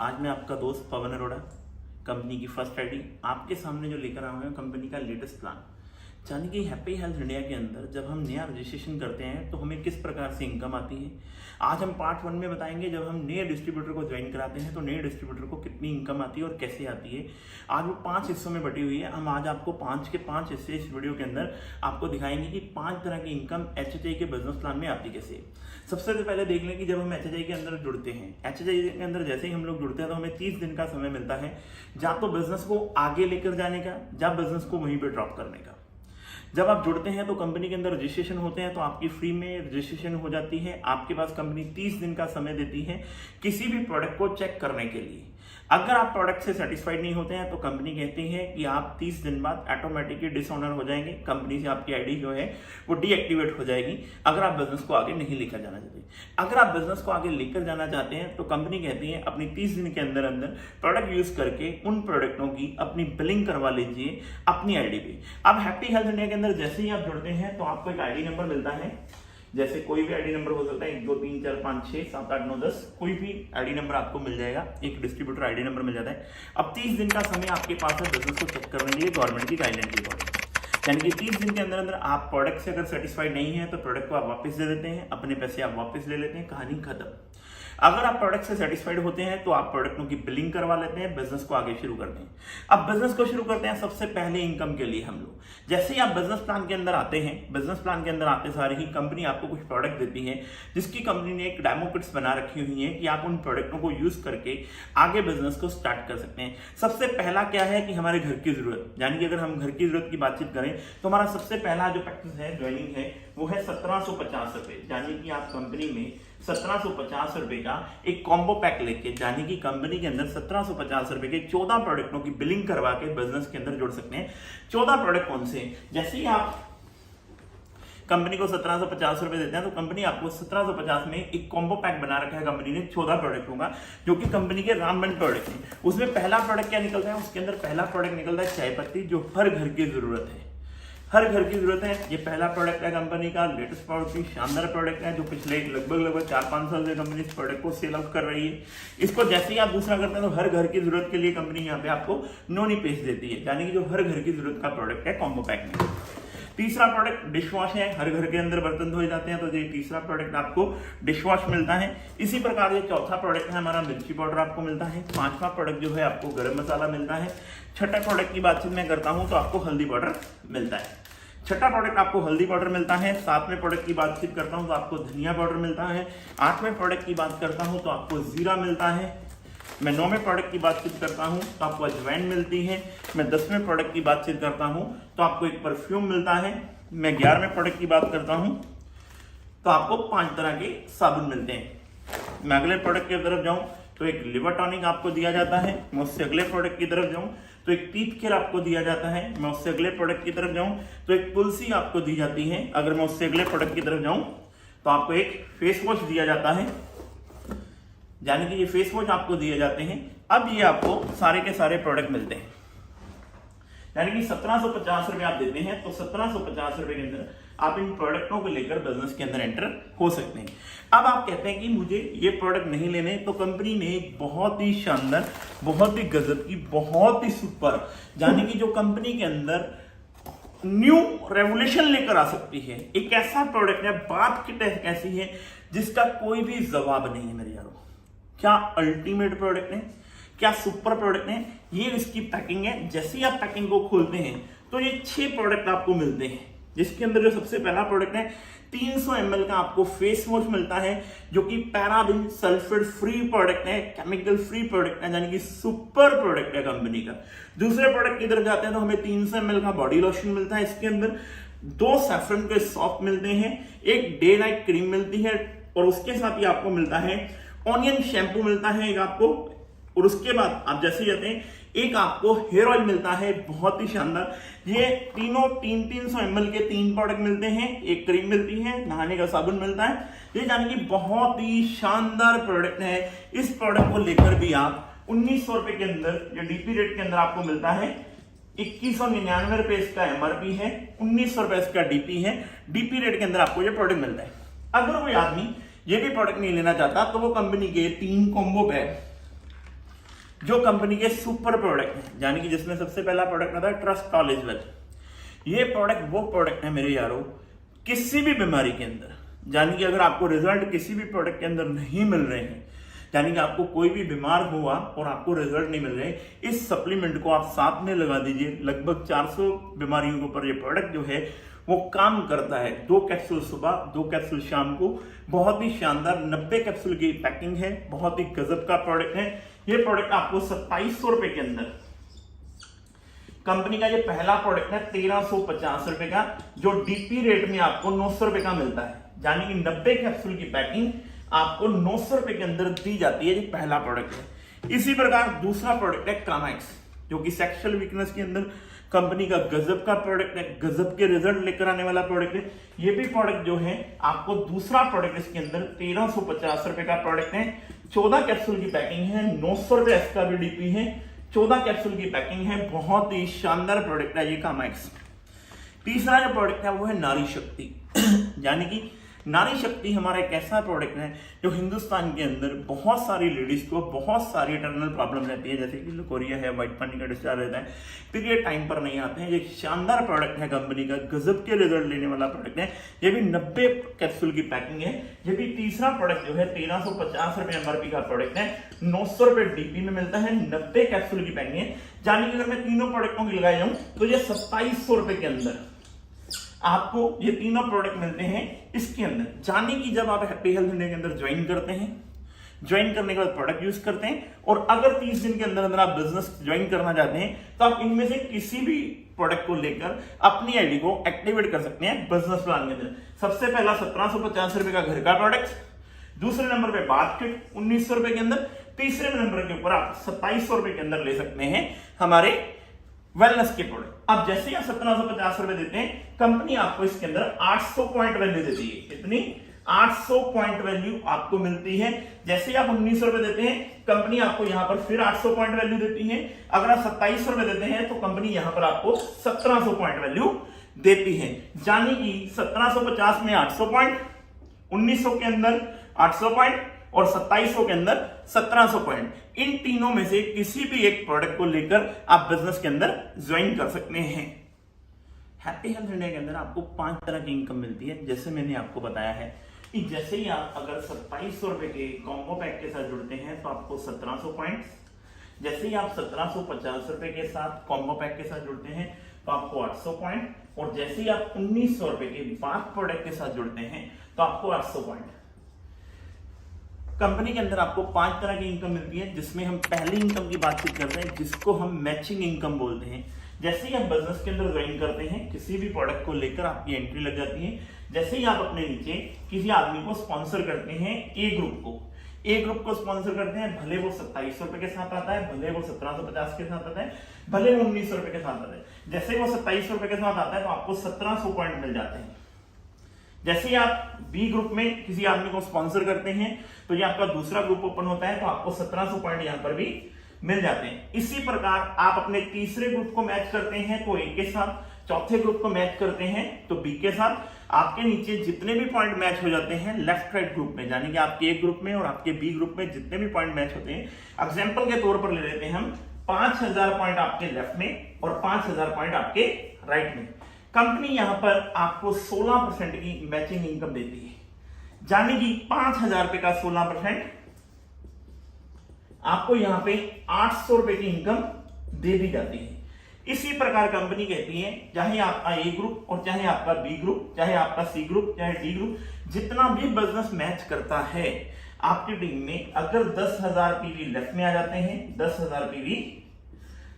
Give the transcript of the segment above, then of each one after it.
आज मैं आपका दोस्त पवन अरोड़ा, कंपनी की फर्स्ट आईडी आपके सामने जो लेकर आया हूँ कंपनी का लेटेस्ट प्लान। यानी कि हैप्पी हेल्थ इंडिया के अंदर जब हम नया रजिस्ट्रेशन करते हैं तो हमें किस प्रकार से इनकम आती है, आज हम पार्ट 1 में बताएंगे। जब हम नए डिस्ट्रीब्यूटर को ज्वाइन कराते हैं तो नए डिस्ट्रीब्यूटर को कितनी इनकम आती है और कैसे आती है। आज वो 5 हिस्सों में बटी हुई है। हम आज आपको 5 के 5 हिस्से इस वीडियो के अंदर आपको दिखाएंगे कि 5 तरह की इनकम एचएचआई के बिजनेस प्लान में आती कैसे। सबसे पहले देख लें कि जब हम एचएचआई के अंदर जुड़ते हैं, एचएचआई के अंदर जैसे ही हम लोग जुड़ते हैं तो हमें 30 दिन का समय मिलता है, या तो बिजनेस को आगे लेकर जाने का या बिजनेस को वहीं पे ड्रॉप करने का। जब आप जुड़ते हैं तो कंपनी के अंदर रजिस्ट्रेशन होते हैं तो आपकी फ्री में रजिस्ट्रेशन हो जाती है। आपके पास कंपनी 30 दिन का समय देती है किसी भी प्रोडक्ट को चेक करने के लिए। अगर आप प्रोडक्ट से सेटिस्फाइड नहीं होते हैं तो कंपनी कहती है कि आप 30 दिन बाद ऑटोमेटिकली डिसऑनर हो जाएंगे, कंपनी से आपकी आईडी जो है वो डीएक्टिवेट हो जाएगी अगर आप बिजनेस को आगे नहीं लेकर जाना चाहते। अगर आप बिजनेस को आगे लेकर जाना चाहते हैं तो कंपनी कहती है अपनी 30 दिन के अंदर अंदर प्रोडक्ट यूज करके उन प्रोडक्टों की अपनी बिलिंग करवा लीजिए अपनी आईडी पे। अब हैप्पी हेल्थ इंडिया के अंदर जैसे ही आप जुड़ते हैं तो आपको एक आईडी नंबर मिलता है, जैसे कोई भी आईडी नंबर हो सकता है, 1 2 3 4 5 6 7 8 9 10, कोई भी आईडी नंबर आपको मिल जाएगा, एक डिस्ट्रीब्यूटर आईडी नंबर मिल जाता है। अब 30 दिन का समय आपके पास है बिजनेस को चेक करने के लिए गवर्नमेंट की गाइडलाइन के अकॉर्डिंग। यानी कि 30 दिन के अंदर अंदर आप प्रोडक्ट से अगर सेटिस्फाइड नहीं है तो प्रोडक्ट को आप वापस दे देते हैं, अपने पैसे आप वापस ले लेते हैं, कहानी खत्म। अगर आप प्रोडक्ट से सेटिस्फाइड होते हैं तो आप प्रोडक्टों की बिलिंग करवा लेते हैं, बिजनेस को आगे शुरू करते हैं। अब बिजनेस को शुरू करते हैं सबसे पहले इनकम के लिए हम लोग। जैसे ही आप बिजनेस प्लान के अंदर आते हैं, बिजनेस प्लान के अंदर आते सारे ही कंपनी आपको कुछ प्रोडक्ट देती है जिसकी कंपनी ने एक डेमो किट्स बना रखी हुई है कि आप उन प्रोडक्टों को यूज करके आगे बिजनेस को स्टार्ट कर सकते हैं। सबसे पहला क्या है कि हमारे घर की जरूरत, यानी कि अगर हम घर की जरूरत की बातचीत करें तो हमारा सबसे पहला जो पैकेज है ज्वाइनिंग है वो है 1750 रुपए। यानी कि आप कंपनी में 1750 रुपए का एक कॉम्बो पैक लेके, यानी कि कंपनी के अंदर 1750 रुपए के 14 प्रोडक्टों की बिलिंग करवा के बिजनेस के अंदर जुड़ सकते हैं। 14 प्रोडक्ट कौन से? जैसे ही आप कंपनी को 1750 रुपए देते हैं तो कंपनी आपको 1750 में एक कॉम्बो पैक बना रखा है कंपनी ने 14 प्रोडक्टों का, जो कि कंपनी के रामबन प्रोडक्ट है। उसमें पहला प्रोडक्ट क्या निकलता है? उसके अंदर पहला प्रोडक्ट निकलता है चाय पत्ती, जो हर घर की जरूरत है, हर घर की जरूरत है। ये पहला प्रोडक्ट है कंपनी का, लेटेस्ट प्रोडक्ट, शानदार प्रोडक्ट है जो पिछले लगभग 4-5 साल से कंपनी इस प्रोडक्ट को सेल आउट कर रही है। इसको जैसे ही आप दूसरा करते हैं तो हर घर की जरूरत के लिए कंपनी यहाँ पे आपको नोनी पेज देती है, यानी कि जो हर घर की जरूरत का प्रोडक्ट है कॉम्बो पैक में। तीसरा प्रोडक्ट डिश वॉश है, हर घर के अंदर बर्तन धोए जाते हैं तो ये तीसरा प्रोडक्ट आपको डिश वॉश मिलता है। इसी प्रकार ये चौथा प्रोडक्ट है हमारा मिर्ची पाउडर आपको मिलता है। 5वां प्रोडक्ट जो है आपको गरम मसाला मिलता है। छठा प्रोडक्ट की बातचीत मैं करता हूं तो आपको हल्दी पाउडर मिलता है। छठा प्रोडक्ट आपको हल्दी पाउडर मिलता है। 7वें प्रोडक्ट की बातचीत करता हूं तो आपको धनिया पाउडर मिलता है। 8वें प्रोडक्ट की बात करता हूं तो आपको जीरा मिलता है। मैं 9वें प्रोडक्ट की बातचीत करता हूं तो आपको अजवाइन मिलती है। मैं 10वें प्रोडक्ट की बातचीत करता हूं तो आपको एक परफ्यूम मिलता है। मैं 11वें प्रोडक्ट की बात करता हूं तो आपको 5 तरह के साबुन मिलते हैं। मैं अगले प्रोडक्ट की तरफ जाऊं तो एक लिवर टॉनिक आपको दिया जाता है। मैं उससे अगले प्रोडक्ट की तरफ जाऊं तो एक टीथ केयर आपको दिया जाता है। मैं उससे अगले प्रोडक्ट की तरफ जाऊं तो एक तुलसी आपको दी जाती है। अगर मैं उससे अगले प्रोडक्ट की तरफ जाऊं तो आपको एक फेस वॉश दिया जाता है, यानी कि ये फेस वॉश आपको दिए जाते हैं। अब ये आपको सारे के सारे प्रोडक्ट मिलते हैं, यानी कि 1750 रुपए आप देते हैं तो 1750 रुपए के अंदर आप इन प्रोडक्टों को लेकर बिजनेस के अंदर एंटर हो सकते हैं। अब आप कहते हैं कि मुझे ये प्रोडक्ट नहीं लेने, तो कंपनी ने बहुत ही शानदार, बहुत ही गजब की, बहुत ही सुपर, यानी कि जो कंपनी के अंदर न्यू रेवोल्यूशन लेकर आ सकती है, एक ऐसा प्रोडक्ट है, बात की तरह कैसी है जिसका कोई भी जवाब नहीं है मेरे यारों। क्या अल्टीमेट प्रोडक्ट है, क्या सुपर प्रोडक्ट है। ये इसकी पैकिंग है। जैसे ही आप पैकिंग को खोलते हैं तो ये 6 प्रोडक्ट आपको मिलते हैं, जिसके अंदर जो सबसे पहला प्रोडक्ट है 300 ml का आपको फेस वॉश मिलता है, जो कि पैराबिन सल्फेट फ्री प्रोडक्ट है, केमिकल फ्री प्रोडक्ट है, यानी कि सुपर प्रोडक्ट है कंपनी का। दूसरे प्रोडक्ट की तरफ जाते हैं तो हमें 300 ml का बॉडी लोशन मिलता है। इसके अंदर 2 सैफरन के सॉफ्ट मिलते हैं, एक डे नाइट क्रीम मिलती है और उसके साथ ही आपको मिलता है ऑनियन शैम्पू मिलता है एक आपको। और उसके बाद आप जैसे जाते हैं एक आपको हेयर ऑयल मिलता है, बहुत ही शानदार। ये तीनों 300 ml के 3 प्रोडक्ट मिलते हैं, एक क्रीम मिलती है, नहाने का साबुन मिलता है। ये जाने की बहुत ही शानदार प्रोडक्ट है। इस प्रोडक्ट को लेकर भी आप 1900 रुपए के अंदर या डीपी रेट के अंदर आपको मिलता है। 2199 रुपए इसका एमआरपी है, 1900 रुपए इसका डीपी है। डीपी रेट के अंदर आपको ये प्रोडक्ट मिलता है। अगर कोई आदमी ये भी प्रोडक्ट नहीं लेना चाहता तो वो कंपनी के 3 कॉम्बो पैक जो कंपनी के सुपर प्रोडक्ट हैं, यानी कि जिसमें सबसे पहला प्रोडक्ट आता है ट्रस्ट नॉलेज वेल्थ। ये प्रोडक्ट वो प्रोडक्ट है मेरे यारों, किसी भी बीमारी के अंदर, यानी कि अगर आपको रिजल्ट किसी भी प्रोडक्ट के अंदर नहीं मिल रहे हैं, यानी कि आपको कोई भी बीमार हुआ और आपको रिजल्ट नहीं मिल रहे, इस सप्लीमेंट को आप साथ में लगा दीजिए। लगभग 400 बीमारियों के ऊपर ये प्रोडक्ट जो है वो काम करता है। 2 कैप्सूल सुबह, 2 कैप्सूल शाम को। बहुत ही शानदार 90 कैप्सूल की पैकिंग है, बहुत ही गजब का प्रोडक्ट है। ये प्रोडक्ट आपको 2700 रुपए के अंदर, कंपनी का ये पहला प्रोडक्ट है 1350 रुपए का, जो डीपी रेट में आपको 900 रुपए का मिलता है। यानी कि 90 कैप्सूल की पैकिंग आपको 900 रुपए के अंदर दी जाती है। ये पहला प्रोडक्ट है। इसी प्रकार दूसरा प्रोडक्ट है कामाक्स, जो कि सेक्सुअल वीकनेस के अंदर कंपनी का गजब का प्रोडक्ट है, गजब के रिजल्ट लेकर आने वाला प्रोडक्ट है। ये भी प्रोडक्ट जो है आपको दूसरा प्रोडक्ट इसके अंदर 1350 रुपए का प्रोडक्ट है। 14 कैप्सूल की पैकिंग है, 900 रुपए इसका भी डीपी है, 14 कैप्सूल की पैकिंग है। बहुत ही शानदार प्रोडक्ट है ये कामाक्स। तीसरा जो प्रोडक्ट है वो है नारी शक्ति। यानी कि नारी शक्ति हमारा एक ऐसा प्रोडक्ट है जो हिंदुस्तान के अंदर बहुत सारी लेडीज को बहुत सारी इंटरनल प्रॉब्लम रहती है, जैसे कि लकोरिया है, व्हाइट पानी का डिस्चार्ज रहता है, पीरियड टाइम पर नहीं आते हैं। ये शानदार प्रोडक्ट है कंपनी का, गजब के रिजल्ट लेने वाला प्रोडक्ट है। ये भी 90 कैप्सूल की पैकिंग है। ये भी तीसरा प्रोडक्ट जो है 1350 रुपए एमआरपी का प्रोडक्ट है, 900 रुपए डीपी में मिलता है, 90 कैप्सूल की पैकिंग है। यानी कि अगर मैं तीनों प्रोडक्टों की लगाई जाऊं तो ये 2700 रुपए के अंदर आपको ये तीनों प्रोडक्ट मिलते हैं इसके अंदर। जाने की जब आप हैप्पी हेल्थ इंडिया के अंदर ज्वाइन करते हैं, ज्वाइन करने के बाद प्रोडक्ट यूज करते हैं, और अगर 30 दिन के अंदर अंदर आप बिजनेस ज्वाइन करना चाहते हैं तो आप इनमें से किसी भी प्रोडक्ट को लेकर अपनी आईडी को एक्टिवेट कर सकते हैं बिजनेस प्लान के अंदर। सबसे पहला 1750 रुपए का घर का प्रोडक्ट, दूसरे नंबर पे बाथ किट 1900 रुपए के अंदर, तीसरे नंबर के ऊपर आप 2700 रुपए के अंदर ले सकते हैं हमारे वेलनेस के प्रोडक्ट। अब जैसे ही आप 1750 रुपए देते हैं, कंपनी आपको इसके अंदर 800 पॉइंट वैल्यू देती है। कितनी? 800 पॉइंट वैल्यू आपको मिलती है। जैसे ही आप 1900 रुपए देते हैं, कंपनी आपको यहां पर फिर 800 पॉइंट वैल्यू देती है। अगर आप 2700 रुपए देते हैं तो कंपनी यहां पर आपको 1700 पॉइंट वैल्यू देती है। यानी कि 1750 में 800 पॉइंट, 1900 के अंदर 800 पॉइंट और 2700 के अंदर 1700 पॉइंट। इन तीनों में से किसी भी एक प्रोडक्ट को लेकर आप बिजनेस के अंदर ज्वाइन कर सकते हैं। हैप्पी हेल्थ इंडिया के अंदर आपको 5 तरह की इनकम मिलती है। जैसे मैंने आपको बताया है कि जैसे ही आप अगर 2700 रुपए के कॉम्बो पैक के साथ जुड़ते हैं तो आपको 1700 पॉइंट, जैसे ही आप 1750 रुपए के साथ कॉम्बो पैक के साथ जुड़ते हैं तो आपको 800 पॉइंट, और जैसे ही आप 1900 रुपए के बाथ प्रोडक्ट के साथ जुड़ते हैं तो आपको 800 पॉइंट। कंपनी के अंदर आपको 5 तरह की इनकम मिलती है, जिसमें हम पहली इनकम की बातचीत करते हैं, जिसको हम मैचिंग इनकम बोलते हैं। जैसे ही आप बिजनेस के अंदर ज्वाइन करते हैं, किसी भी प्रोडक्ट को लेकर आपकी एंट्री लग जाती है। जैसे ही आप अपने नीचे किसी आदमी को स्पॉन्सर करते हैं, ए ग्रुप को स्पॉन्सर करते हैं, भले वो 2700 रुपए के साथ आता है, भले वो 1750 के साथ आता है, भले वो 1900 रुपए के साथ आता है। जैसे ही वो 2700 रुपए के साथ आता है तो आपको 1700 पॉइंट मिल जाते हैं। जैसे ही आप बी ग्रुप में किसी आदमी को स्पॉन्सर करते हैं तो ये आपका दूसरा ग्रुप ओपन होता है, तो आपको 1700 पॉइंट यहां पर भी मिल जाते हैं। इसी प्रकार आप अपने तीसरे ग्रुप को मैच करते हैं तो ए के साथ, चौथे ग्रुप को मैच करते हैं तो बी के साथ। आपके नीचे जितने भी पॉइंट मैच हो जाते हैं लेफ्ट राइट ग्रुप में, यानी कि आपके ए ग्रुप में और आपके बी ग्रुप में जितने भी पॉइंट मैच होते हैं, एग्जाम्पल के तौर पर ले लेते हैं हम 5000 पॉइंट आपके लेफ्ट में और 5000 पॉइंट आपके राइट में। कंपनी यहां पर आपको 16% की मैचिंग इनकम देती है, यानी कि 5000 रुपए का 16% आपको यहां पे 800 रुपए की इनकम दे दी जाती है। इसी प्रकार कंपनी कहती है चाहे आपका ए ग्रुप और चाहे आपका बी ग्रुप, चाहे आपका सी ग्रुप, चाहे डी ग्रुप, जितना भी बिजनेस मैच करता है आपकी टीम में, अगर 10,000 पीवी लेफ्ट में आ जाते हैं, 10,000 पीवी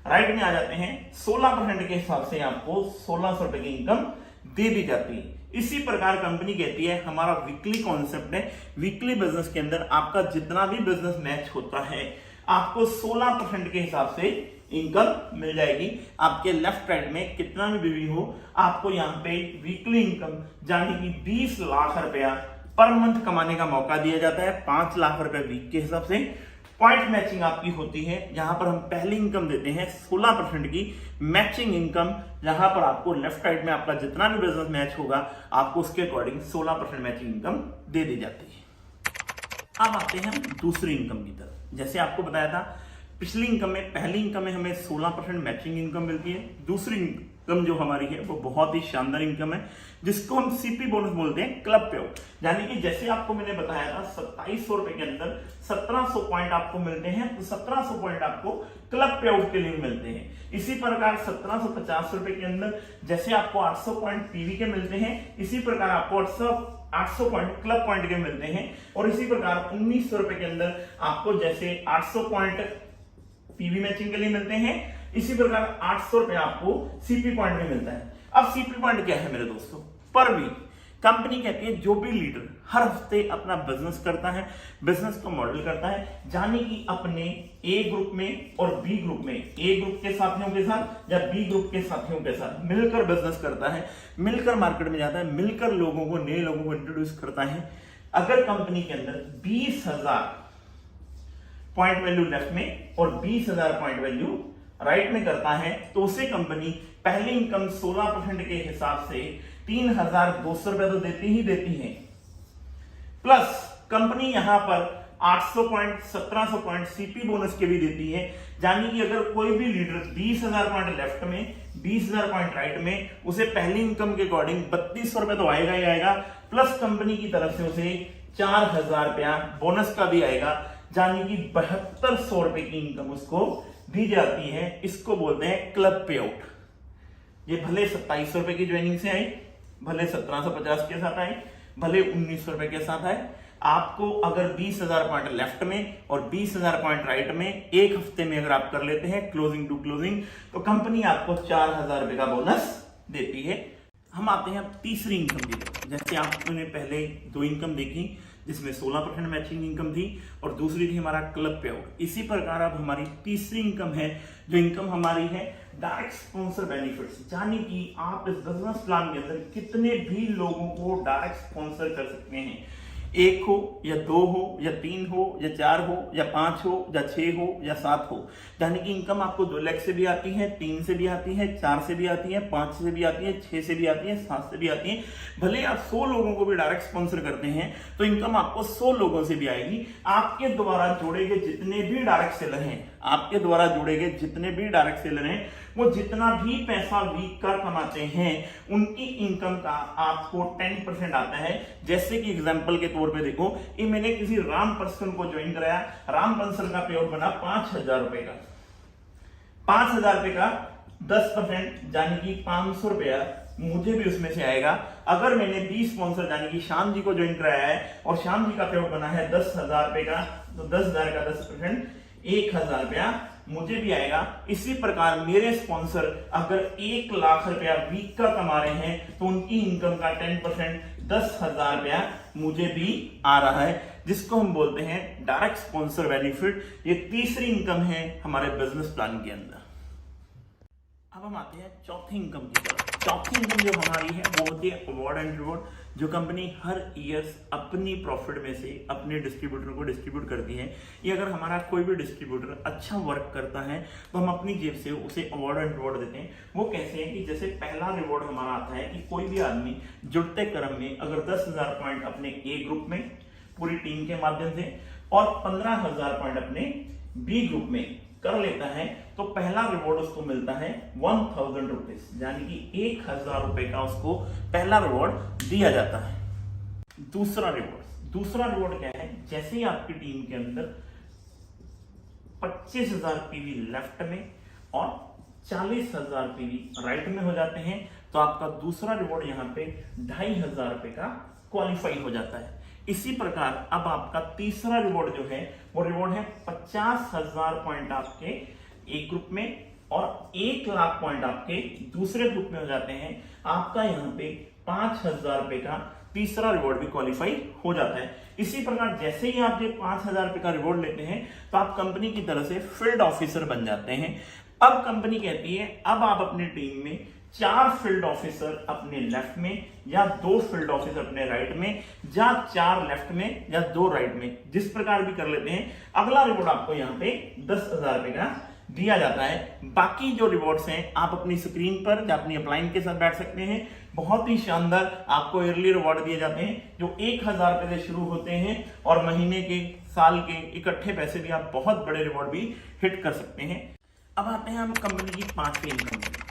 राइट में आ जाते हैं, 16% के हिसाब से आपको 1600 रुपए की इनकम दे दी जाती है। इसी प्रकार कंपनी कहती है हमारा वीकली कॉन्सेप्ट है, वीकली बिजनेस के अंदर आपका जितना भी बिजनेस मैच होता है आपको 16% के हिसाब से इनकम मिल जाएगी। आपके लेफ्ट राइट में कितना भी बीवी हो, आपको यहाँ पे वीकली इनकम यानी कि 20 लाख रुपया पर मंथ कमाने का मौका दिया जाता है। 5 लाख रुपए वीक के हिसाब से पॉइंट मैचिंग आपकी होती है। यहां पर हम पहली इनकम देते हैं 16% की मैचिंग इनकम, जहां पर आपको लेफ्ट राइट में आपका जितना भी बिजनेस मैच होगा आपको उसके अकॉर्डिंग 16% मैचिंग इनकम दे दी जाती है। अब आते हैं हम दूसरी इनकम की तरफ। जैसे आपको बताया था पिछली इनकम में, पहली इनकम में हमें 16% मैचिंग इनकम मिलती है। दूसरी इनकम जो हमारी है वो बहुत ही शानदार इनकम है, जिसको हम सीपी बोनस बोलते हैं, क्लब पे आउट। यानी कि जैसे आपको मैंने बताया था 2700 रुपए के अंदर 1700 पॉइंट आपको मिलते हैं, तो 1700 पॉइंट आपको क्लब पे आउट के लिए मिलते हैं। इसी प्रकार 1750 रुपए के अंदर जैसे आपको 800 पॉइंट पीवी के मिलते हैं, इसी प्रकार आपको 800 पॉइंट क्लब पॉइंट के मिलते हैं। और इसी प्रकार 1900 रुपए के अंदर आपको जैसे 800 पॉइंट पीवी मैचिंग के लिए मिलते हैं, इसी प्रकार 800 रुपए आपको सीपी पॉइंट में मिलता है। अब सीपी पॉइंट क्या है मेरे दोस्तों? पर वीक कंपनी कहती है जो भी लीडर हर हफ्ते अपना बिजनेस करता है, बिजनेस को मॉडल करता है, यानी कि अपने ए ग्रुप में और बी ग्रुप में, ए ग्रुप के साथियों के साथ या बी ग्रुप के साथियों के साथ मिलकर बिजनेस करता है, मिलकर मार्केट में जाता है, मिलकर लोगों को, नए लोगों को इंट्रोड्यूस करता है। अगर कंपनी के अंदर 20,000 पॉइंट वैल्यू लेफ्ट में और 20,000 पॉइंट वैल्यू राइट में करता है, तो उसे कंपनी पहली इनकम 16% के हिसाब से 3,200 रुपए तो देती ही देती है, प्लस कंपनी यहां पर 800 पॉइंट 1700 पॉइंट सीपी बोनस के भी देती है। यानी कि अगर कोई भी लीडर 20,000 पॉइंट लेफ्ट में, 20,000 पॉइंट राइट में, उसे पहली इनकम के अकॉर्डिंग 3200 रुपए तो आएगा ही आएगा, प्लस कंपनी की तरफ से उसे 4,000 रुपया बोनस का भी आएगा, यानी कि 7200 रुपए की इनकम उसको दी जाती है। इसको बोलते हैं क्लब पे आउट। ये भले 2700 रुपए की ज्वाइनिंग से आई, भले 1750 के साथ आए, भले 1900 रुपए के साथ आए, आपको अगर 20,000 पॉइंट लेफ्ट में और 20,000 पॉइंट राइट में एक हफ्ते में अगर आप कर लेते हैं क्लोजिंग टू क्लोजिंग, तो कंपनी आपको 4,000 रुपए का बोनस देती है। हम आते हैं अब तीसरी इनकम की तरफ। जैसे आपने पहले दो इनकम देखी जिसमें 16% मैचिंग इनकम थी और दूसरी थी हमारा क्लब पे आउट। इसी प्रकार अब हमारी तीसरी इनकम है, जो इनकम हमारी है डायरेक्ट स्पॉन्सर बेनिफिट्स, यानी कि आप इस बिजनेस प्लान के अंदर कितने भी लोगों को डायरेक्ट स्पॉन्सर कर सकते हैं। एक हो या दो हो या तीन हो या चार हो या पांच हो या 6 हो या 7 हो, यानी कि इनकम आपको 2 लाख से भी आती है, 3 से भी आती है, 4 से भी आती है, 5 से भी आती है, 6 से भी आती है, 7 से भी आती है। भले आप 100 लोगों को भी डायरेक्ट स्पॉन्सर करते हैं तो इनकम आपको 100 लोगों से भी आएगी। आपके द्वारा जोड़े गए जितने भी डायरेक्ट सेलर हैं, आपके द्वारा जोड़े गए जितने भी डायरेक्ट सेलर हैं, वो जितना भी पैसा वीक का कमाते हैं, उनकी इनकम का आपको 10% आता है। जैसे कि एग्जांपल के तौर पे देखो, ये मैंने किसी राम पर्सन को ज्वाइन कराया, राम पर्सन का पे आउट बना 5,000 रुपए का, 5,000 रुपए का 10% यानी कि 500 रुपया मुझे भी उसमें से आएगा। अगर मैंने 20 स्पॉन्सर यानी कि श्याम जी को ज्वाइन कराया है और श्याम जी का पे आउट बना है 10,000 रुपए का, तो 10,000 का 10% 1,000 रुपया मुझे भी आएगा। इसी प्रकार मेरे स्पॉन्सर अगर 1 लाख रुपया वीक का कमा रहे हैं तो उनकी इनकम का 10% 10,000 रुपया मुझे भी आ रहा है, जिसको हम बोलते हैं डायरेक्ट स्पॉन्सर बेनिफिट। ये तीसरी इनकम है हमारे बिजनेस प्लान के अंदर। अब हम आते हैं चौथी इनकम की तरफ। चौथी इनकम जो हमारी है वो होती है अवार्ड एंड रिवॉर्ड, जो कंपनी हर ईयर अपनी प्रॉफिट में से अपने डिस्ट्रीब्यूटर को डिस्ट्रीब्यूट करती है। ये अगर हमारा कोई भी डिस्ट्रीब्यूटर अच्छा वर्क करता है तो हम अपनी जेब से उसे अवार्ड एंड रिवॉर्ड देते हैं। वो कैसे है कि जैसे पहला रिवॉर्ड हमारा आता है कि कोई भी आदमी जुड़ते क्रम में अगर 10,000 पॉइंट अपने ए ग्रुप में पूरी टीम के माध्यम से और 15,000 पॉइंट अपने बी ग्रुप में कर लेता है, तो पहला रिवॉर्ड उसको मिलता है 1,000 रुपीज, यानी कि 1,000 रुपए का उसको पहला रिवॉर्ड दिया जाता है। दूसरा रिवॉर्ड क्या है? जैसे ही आपकी टीम के अंदर 25,000 पीवी लेफ्ट में और 40,000 पीवी राइट में हो जाते हैं, तो आपका दूसरा रिवॉर्ड यहाँ पे 2,500 रुपए का क्वालिफाई हो जाता है। इसी प्रकार अब आपका तीसरा रिवॉर्ड जो है वो रिवॉर्ड है 50,000 पॉइंट आपके एक ग्रुप में और 1 लाख पॉइंट आपके दूसरे ग्रुप में हो जाते हैं। आपका यहाँ पे 5,000 रुपए का तीसरा रिवॉर्ड भी क्वालिफाई हो जाता है। इसी प्रकार जैसे ही आप ये 5,000 रुपए का रिवॉर्ड लेते हैं तो आप कंपनी की तरफ से फील्ड ऑफिसर बन जाते हैं। अब कंपनी कहती है अब आप अपनी टीम में 4 फील्ड ऑफिसर अपने लेफ्ट में या 2 फील्ड ऑफिसर अपने राइट में या 4 लेफ्ट में या 2 राइट में, जिस प्रकार भी कर लेते हैं। अगला रिवॉर्ड आपको यहाँ पे 10,000 रुपए का दिया जाता है। बाकी जो रिवॉर्ड्स हैं आप अपनी स्क्रीन पर या अपनी अपलाइन के साथ बैठ सकते हैं। बहुत ही शानदार आपको ईयरली रिवॉर्ड दिए जाते हैं जो 1000 रुपए से शुरू होते हैं और महीने के, साल के इकट्ठे पैसे भी आप बहुत बड़े रिवॉर्ड भी हिट कर सकते हैं। अब आते हैं हम कंपनी की पांचवी इनकम।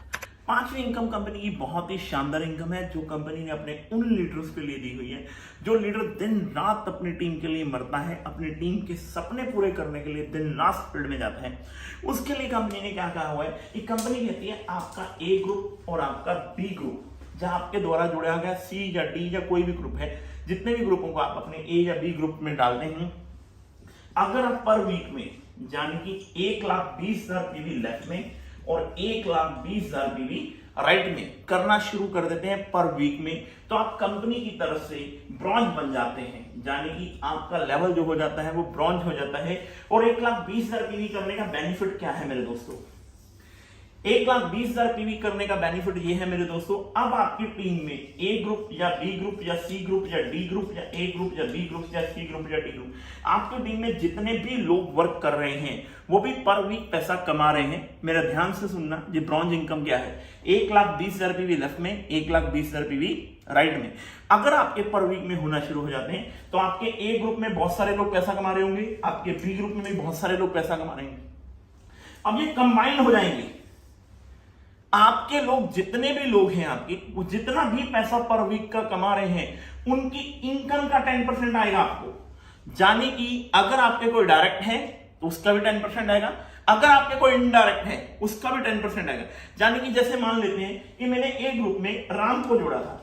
पांचवी इनकम कंपनी की बहुत ही शानदार इनकम है जो कंपनी ने अपने उन लीडर्स के लिए दी हुई है जो लीडर दिन रात अपनी टीम के लिए मरता है, अपनी टीम के सपने पूरे करने के लिए दिन रात फील्ड में जाता है। उसके लिए कंपनी ने क्या कहा हुआ है, ये कंपनी कहती है आपका ए ग्रुप और आपका बी ग्रुप, जहां आपके द्वारा जुड़ा गया सी या डी या कोई भी ग्रुप है, जितने भी ग्रुपों को आप अपने ए या बी ग्रुप में डालते हैं, अगर आप पर वीक में यानी कि 1,20,000 पीवी लेफ्ट में और 1,20,000 पीवी राइट में करना शुरू कर देते हैं पर वीक में, तो आप कंपनी की तरफ से ब्रॉन्ज बन जाते हैं। यानी कि आपका लेवल जो हो जाता है वो ब्रॉन्ज हो जाता है। और 1,20,000 पीवी करने का बेनिफिट क्या है मेरे दोस्तों, 1,20,000 पीवी करने का बेनिफिट ये है मेरे दोस्तों, अब आपकी टीम में ए ग्रुप या बी ग्रुप या सी ग्रुप या डी ग्रुप या ए ग्रुप या बी ग्रुप या सी ग्रुप या डी ग्रुप, आपकी टीम में जितने भी लोग वर्क कर रहे हैं वो भी पर वीक पैसा कमा रहे हैं। मेरा ध्यान से सुनना, ये ब्रॉन्ज इनकम क्या है, 1,20,000 पीवी लेफ्ट में, 1,20,000 पीवी राइट में। अगर आपके पर वीक में होना शुरू हो जाते हैं तो आपके ए ग्रुप में बहुत सारे लोग पैसा कमा रहे होंगे, आपके बी ग्रुप में भी बहुत सारे लोग पैसा कमा रहे हैं। अब ये कंबाइन हो जाएंगे, आपके लोग जितने भी लोग हैं आपके, वो जितना भी पैसा पर वीक का कमा रहे हैं उनकी इनकम का 10% आएगा आपको। यानी कि अगर आपके कोई डायरेक्ट है तो उसका भी 10% आएगा, अगर आपके कोई इनडायरेक्ट है उसका भी 10% आएगा। यानी कि जैसे मान लेते हैं कि मैंने ए ग्रुप में राम को जोड़ा था,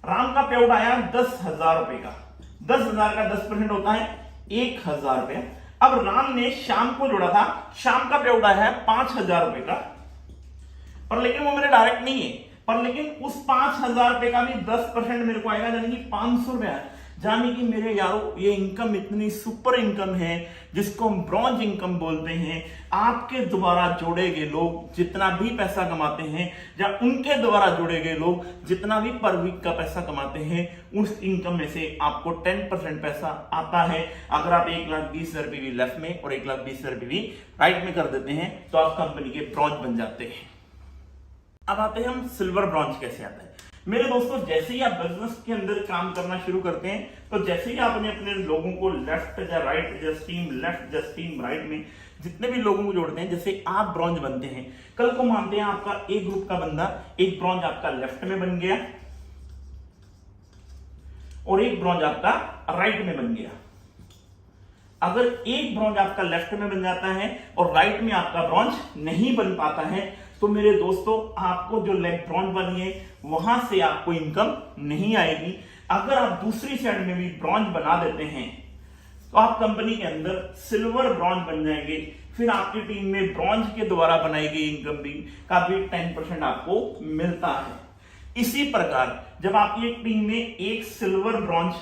राम का पे आउट आया 10,000 रुपए का, 10,000 का 10% होता है 1,000 रुपए। अब राम ने श्याम को जोड़ा था, श्याम का पे आउट आया है 5,000 रुपए का, पर लेकिन वो मेरे डायरेक्ट नहीं है, पर लेकिन उस 5,000 रुपए का भी 10% मेरे को आएगा, यानी कि 500 रुपया। यानी कि मेरे यारों ये इनकम इतनी सुपर इनकम है जिसको हम ब्रॉन्ज इनकम बोलते हैं। आपके द्वारा जोड़े गए लोग जितना भी पैसा कमाते हैं या उनके द्वारा जोड़े गए लोग जितना भी पर वीक का पैसा कमाते हैं, उस इनकम में से आपको 10% पैसा आता है। अगर आप 1,20,000 पीवी लेफ्ट में और 1,20,000 पीवी राइट में कर देते हैं तो आप कंपनी के ब्रॉन्ज बन जाते हैं। अब आते हैं हम सिल्वर ब्रॉन्ज कैसे आता है। मेरे दोस्तों, जैसे ही आप बिजनेस के अंदर काम करना शुरू करते हैं तो जैसे ही आपने अपने लोगों को लेफ्ट या राइट या स्ट्रीम लेफ्ट या स्ट्रीम राइट में जितने भी लोगों को जोड़ते हैं, जैसे आप ब्रॉन्ज बनते हैं, कल को मानते हैं आपका ए ग्रुप का बंदा एक ब्रॉन्ज आपका लेफ्ट में बन गया और एक ब्रॉन्ज आपका राइट में बन गया। अगर एक ब्रॉन्ज आपका लेफ्ट में बन जाता है और राइट में आपका ब्रॉन्ज नहीं बन पाता है तो मेरे दोस्तों आपको जो लेग ब्रॉन्ज बनी है वहां से आपको इनकम नहीं आएगी। अगर आप दूसरी साइड में भी ब्रॉन्ज बना देते हैं तो आप कंपनी के अंदर सिल्वर ब्रॉन्ज बन जाएंगे। फिर आपकी टीम में ब्रॉन्ज के द्वारा बनाई गई इनकम भी का भी 10% आपको मिलता है। इसी प्रकार जब आपकी एक टीम में एक सिल्वर ब्रॉन्ज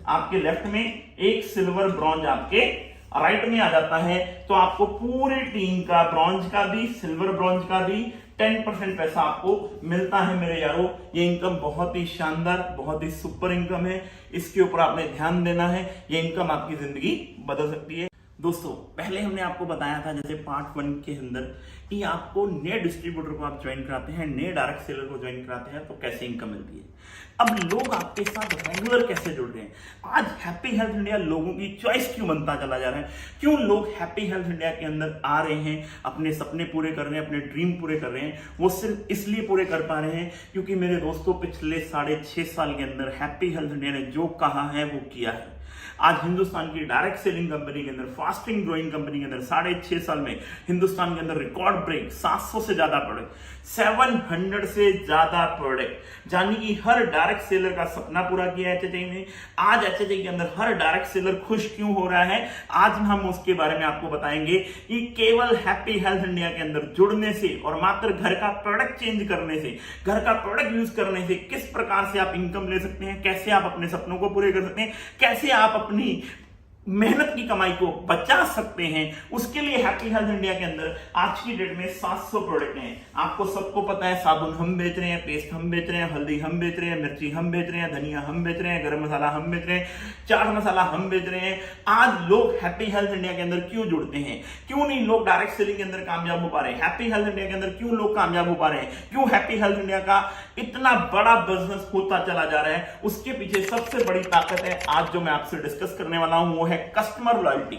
आपके लेफ्ट में, एक सिल्वर ब्रॉन्ज आपके राइट में आ जाता है तो आपको पूरी टीम का ब्रॉन्ज का भी सिल्वर ब्रॉन्ज का भी 10% पैसा आपको मिलता है। मेरे यारों, ये इनकम बहुत ही शानदार, बहुत ही सुपर इनकम है। इसके ऊपर आपने ध्यान देना है, ये इनकम आपकी जिंदगी बदल सकती है। दोस्तों, पहले हमने आपको बताया था जैसे पार्ट 1 के अंदर कि आपको नए डिस्ट्रीब्यूटर को आप ज्वाइन कराते हैं, नए डायरेक्ट सेलर को ज्वाइन कराते हैं तो कैसे इनकम मिलती है। अब लोग आपके साथ रेगुलर कैसे जुड़ रहे हैं। आज हैप्पी हेल्थ इंडिया लोगों की चॉइस क्यों बनता चला जा रहा है, क्यों लोग हैप्पी हेल्थ इंडिया के अंदर आ रहे हैं, अपने सपने पूरे कर रहे हैं, अपने ड्रीम पूरे कर रहे हैं। वो सिर्फ इसलिए पूरे कर पा रहे हैं क्योंकि मेरे दोस्तों पिछले 6.5 साल के अंदर हैप्पी हेल्थ इंडिया ने जो कहा है वो किया है। आज हिंदुस्तान की डायरेक्ट सेलिंग कंपनी के अंदर, फास्टिंग ग्रोइंग कंपनी के अंदर 6.5 साल में हिंदुस्तान के अंदर रिकॉर्ड ब्रेक 700 से ज्यादा प्रोडक्ट, 700 से ज्यादा प्रोडक्ट, यानी कि हर डायरेक्ट सेलर का सपना पूरा किया है एचएचआई ने। आज एचएचआई के अंदर हर डायरेक्ट सेलर खुश क्यों हो रहा है, आज हम उसके बारे में आपको बताएंगे कि केवल हैप्पी हेल्थ इंडिया के अंदर जुड़ने से और मात्र घर का प्रोडक्ट चेंज करने से, घर का प्रोडक्ट यूज करने से किस प्रकार से आप इनकम ले सकते हैं, कैसे आप अपने सपनों को पूरे कर सकते हैं, कैसे आप अपनी मेहनत की कमाई को बचा सकते हैं, उसके लिए हैप्पी हेल्थ इंडिया के अंदर आज की डेट में 700 प्रोडक्ट हैं। आपको सबको पता है, साबुन हम बेच रहे हैं, पेस्ट हम बेच रहे हैं, हल्दी हम बेच रहे हैं, मिर्ची हम बेच रहे हैं, धनिया हम बेच रहे हैं, गरम मसाला हम बेच रहे हैं, चाट मसाला हम बेच रहे हैं। आज लोग हैप्पी हेल्थ इंडिया के अंदर क्यों जुड़ते हैं? क्यों नहीं लोग डायरेक्ट सेलिंग के अंदर कामयाब हो पा रहे हैं? हैप्पी हेल्थ इंडिया के अंदर क्यों लोग कामयाब हो पा रहे हैं? क्यों हैप्पी हेल्थ इंडिया का इतना बड़ा बिजनेस होता चला जा रहा है? उसके पीछे सबसे बड़ी ताकत है, आज जो मैं आपसे डिस्कस करने वाला हूं, वो है कस्टमर लॉयल्टी।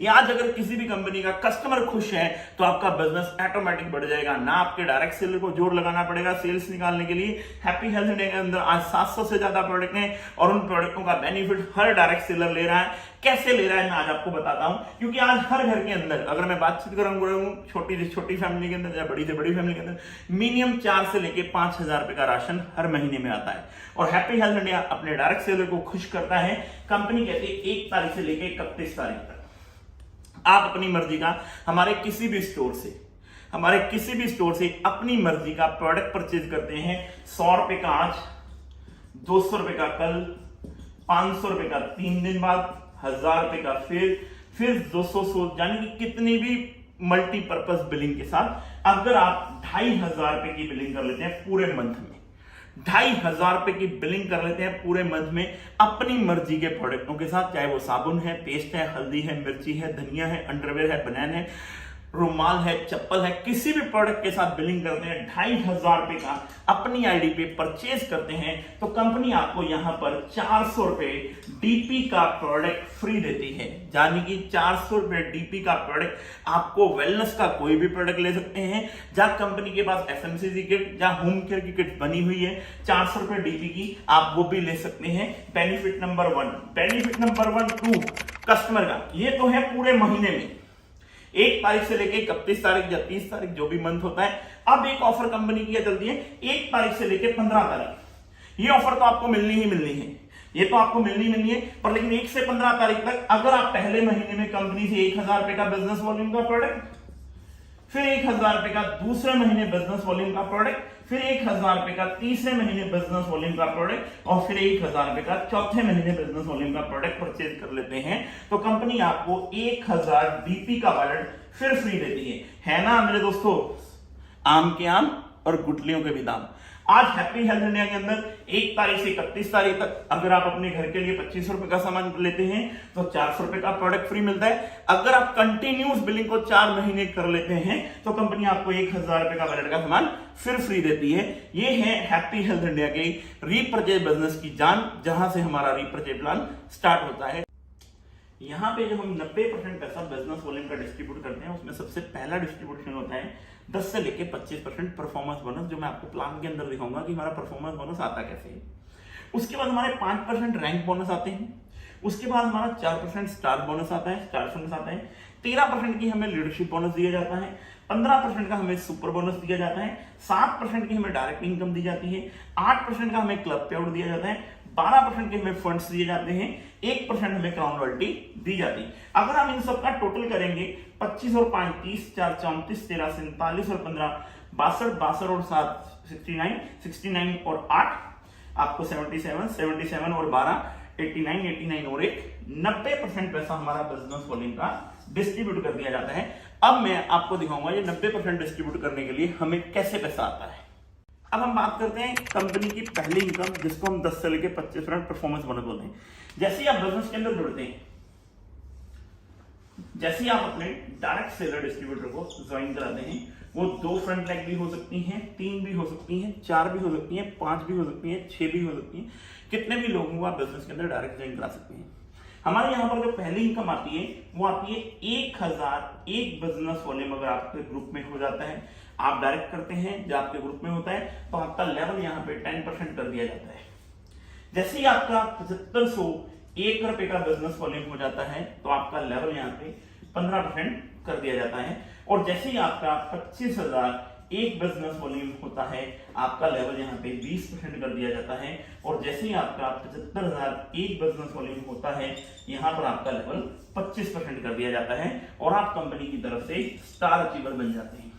आज अगर किसी भी कंपनी का कस्टमर खुश है तो आपका बिजनेस ऑटोमेटिक बढ़ जाएगा। ना आपके डायरेक्ट सेलर को जोर लगाना पड़ेगा सेल्स निकालने के लिए। हैप्पी हेल्थ इंडिया के अंदर आज 700 से ज्यादा प्रोडक्ट हैं और उन प्रोडक्टों का बेनिफिट हर डायरेक्ट सेलर ले रहा है। कैसे ले रहा है मैं आज आपको बताता हूं, क्योंकि आज हर घर के अंदर अगर मैं बातचीत करूं छोटी से छोटी फैमिली के अंदर या बड़ी से बड़ी फैमिली के अंदर मिनिमम 4 से लेके 5,000 रुपए का राशन हर महीने में आता है। और हैप्पी हेल्थ इंडिया अपने डायरेक्ट सेलर को खुश करता है। कंपनी कहती है 1 तारीख से लेके 31 तारीख तक आप अपनी मर्जी का हमारे किसी भी स्टोर से अपनी मर्जी का प्रोडक्ट परचेज करते हैं। 100 रुपए का आज, 200 रुपए का कल, 500 रुपए का 3 दिन बाद, 1000 रुपए का फिर 200 यानी कि कितनी भी मल्टीपर्पज बिलिंग के साथ अगर आप 2500 रुपए की बिलिंग कर लेते हैं पूरे मंथ में, 2500 रुपए की बिलिंग कर लेते हैं पूरे मंथ में अपनी मर्जी के प्रोडक्टों के साथ, चाहे वो साबुन है, पेस्ट है, हल्दी है, मिर्ची है, धनिया है, अंडरवेयर है, बनैन है, रुमाल है, चप्पल है, किसी भी प्रोडक्ट के साथ बिलिंग करते हैं, 2500 रुपए का अपनी आईडी पे परचेज करते हैं, तो कंपनी आपको यहां पर 400 रुपए डीपी का प्रोडक्ट फ्री देती है। यानी कि 400 रुपए डीपी का प्रोडक्ट आपको वेलनेस का कोई भी प्रोडक्ट ले सकते हैं। जहां कंपनी के पास एफएमसीजी किट, जहां होम केयर की किट बनी हुई है 400 रुपए डीपी की, आप वो भी ले सकते हैं। Benefit number 1, benefit number 1 2 customer का, ये तो है पूरे महीने में 1 तारीख से लेके 31 तारीख या 30 तारीख जो भी मंथ होता है। अब एक ऑफर कंपनी की चलती है 1 तारीख से लेके 15 तारीख। ये ऑफर तो आपको मिलनी ही मिलनी है, ये तो आपको मिलनी है। पर लेकिन 1 से 15 तारीख तक अगर आप पहले महीने में कंपनी से 1000 रुपए का बिजनेस वॉल्यूम का प्रोडक्ट, फिर 1000 रुपए का दूसरे महीने बिजनेस वॉल्यूम का प्रोडक्ट, फिर 1000 रुपए का तीसरे महीने बिजनेस वॉल्यूम का प्रोडक्ट और फिर 1000 रुपए का चौथे महीने बिजनेस वॉल्यूम का प्रोडक्ट परचेज कर लेते हैं, तो कंपनी आपको 1000 डीपी का वॉलेट फिर फ्री देती है ना मेरे दोस्तों? आम के आम और गुटलियों के भी दाम। आज हैप्पी हेल्थ इंडिया के अंदर 1 तारीख से 31 तारीख तक अगर आप अपने घर के लिए 25 रुपए का सामान लेते हैं तो 400 रुपए का प्रोडक्ट फ्री मिलता है। अगर आप कंटिन्यूस बिलिंग को 4 महीने कर लेते हैं तो कंपनी आपको 1000 रुपए का वैलेट का सामान फिर फ्री देती है। ये है हैप्पी हेल्थ इंडिया के रीपरचेज बिजनेस की जान, जहां से हमारा रीपरचेज प्लान स्टार्ट होता है। यहाँ पे जो हम 90% पैसा बिजनेस वॉल्यूम का डिस्ट्रीब्यूट करते हैं, उसमें सबसे पहला डिस्ट्रीब्यूशन होता है 10 से लेके 25% परफॉर्मेंस बोनस, जो मैं आपको प्लान के अंदर दिखाऊंगा कि हमारा परफॉर्मेंस बोनस आता कैसे है। उसके बाद हमारे 5% रैंक बोनस आते हैं। उसके बाद हमारा 4% स्टार बोनस आता है, स्टार बोनस आता है। 13% की हमें लीडरशिप बोनस दिया जाता है। 15% का हमें सुपर बोनस दिया जाता है। 7% की हमें डायरेक्ट इनकम दी जाती है। 8% का हमें क्लब पे आउट दिया जाता है। 12% के हमें फंड्स दिए जाते हैं। 1% हमें क्राउन रॉयल्टी दी जाती है। अगर हम इन सब का टोटल करेंगे 25 और 5 30, 4 34, 13 47 और 15 62 और 7 69 और 8 आपको 77 और 12 89 और 1 90% पैसा हमारा बिजनेस वॉल्यूम का डिस्ट्रीब्यूट कर दिया जाता है। अब मैं आपको दिखाऊंगा ये 90% डिस्ट्रीब्यूट करने के लिए हमें कैसे पैसा आता है। अब हम बात करते हैं कंपनी की पहली इनकम, जिसको हम 10 से लेके 25% परफॉर्मेंस बोनस बोलते हैं। जैसे ही आप बिजनेस के अंदर जुड़ते हैं, जैसे ही आप अपने डायरेक्ट सेलर डिस्ट्रीब्यूटर को ज्वाइन कराते हैं, वो 2 फ्रंट लाइन भी हो सकती हैं, 3 भी हो सकती हैं, 4 भी हो सकती हैं, 5 भी हो सकती हैं, 6 भी हो सकती हैं। कितने भी लोगों को आप बिजनेस के अंदर डायरेक्ट ज्वाइन करा सकते हैं। हमारे यहाँ पर जो पहली इनकम आती है वो आती है 1000। एक बिजनेस वॉल्यूम अगर आपके ग्रुप में हो जाता है, आप डायरेक्ट करते हैं, जब आपके ग्रुप में होता है तो आपका लेवल यहाँ पे 10% कर दिया जाता है। जैसे ही आपका 7501 रुपए का बिजनेस वॉल्यूम हो जाता है तो आपका लेवल यहाँ पे 15% कर दिया जाता है। और जैसे ही आपका 25,000 एक बिजनेस वॉल्यूम होता है, आपका लेवल यहाँ पे 20% कर दिया जाता है। और जैसे ही आपका 75,000 एक बिजनेस वॉल्यूम होता है, यहाँ पर आपका लेवल 25% कर दिया जाता है और आप कंपनी की तरफ से स्टार अचीवर बन जाते हैं।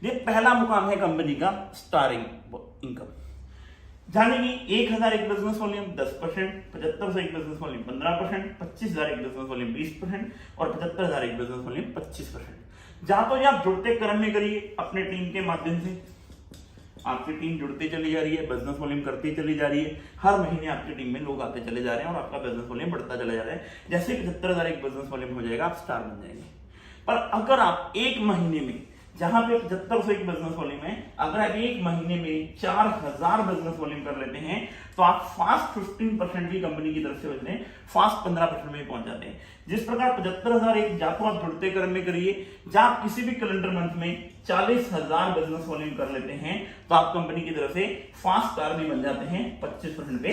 ये पहला मुकाम है कंपनी का, स्टार इनकम। जाने की 1000 एक बिजनेस वॉल्यूम 10%, 7500 एक बिजनेस वॉल्यूम 15%, 25000 एक बिजनेस वॉल्यूम 20% और 75000 एक बिजनेस वॉल्यूम 25%। जहां तो आप जुड़ते क्रम में करिए अपने टीम के माध्यम से, आपकी टीम जुड़ती चली जा रही है, बिजनेस वॉल्यूम करती चली जा रही है, हर महीने आपकी टीम में लोग आते चले जा रहे हैं और आपका बिजनेस वॉल्यूम बढ़ता चला जा रहा है। जैसे 75000 एक बिजनेस वॉल्यूम हो जाएगा, आप स्टार बन जाएंगे। पर अगर आप एक महीने में, जहां पे 7500 एक बिजनेस वॉल्यूम है, अगर आप एक महीने में 4000 बिजनेस वॉल्यूम कर लेते हैं तो आप फास्ट 15% की कंपनी की तरफ से बचते हैं, फास्ट 15% में पहुंच जाते हैं। जिस प्रकार 75000 एक जा तो आप जुड़ते क्रम में करिए, जहां आप किसी भी कैलेंडर मंथ में 40000 बिजनेस वॉल्यूम कर लेते हैं तो आप कंपनी की तरफ से फास्ट स्टार भी बन जाते हैं, 25% पे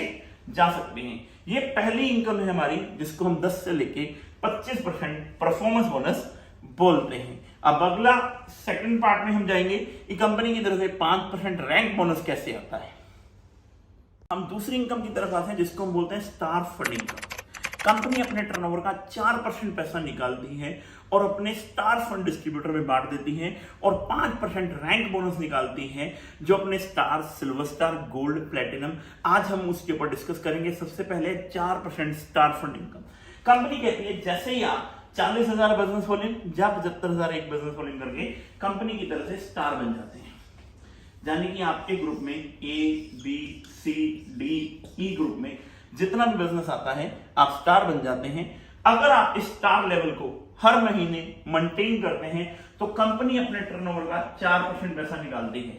जा सकते हैं। ये पहली इनकम है हमारी, जिसको हम 10 से लेके 25% परफॉर्मेंस बोनस बोलते हैं। अब अगला सेकंड पार्ट में हम जाएंगे कि कंपनी की तरफ से 5% रैंक बोनस कैसे आता है। हम दूसरी इनकम की तरफ आते हैं, जिसको हम बोलते हैं स्टार फंड इनकम। कंपनी अपने टर्नओवर का 4% पैसा निकालती है और अपने स्टार फंड डिस्ट्रीब्यूटर में बांट देती है और 5% रैंक बोनस निकालती है, जो अपने star, silver star, gold, platinum, आज हम उसके ऊपर डिस्कस करेंगे। सबसे पहले 4% स्टार फंड इनकम। कंपनी कहती है जैसे ही आप 40000 बिजनेस वॉल्यूम या 75000 एक बिजनेस वॉल्यूम करके कंपनी की तरफ से स्टार बन जाते हैं, यानी कि आपके ग्रुप में ए, बी, सी, डी, ई ग्रुप में जितना भी बिजनेस आता है आप स्टार बन जाते हैं। अगर आप इस स्टार लेवल को हर महीने मेंटेन करते हैं तो कंपनी अपने टर्नओवर का 4% पैसा निकालती है।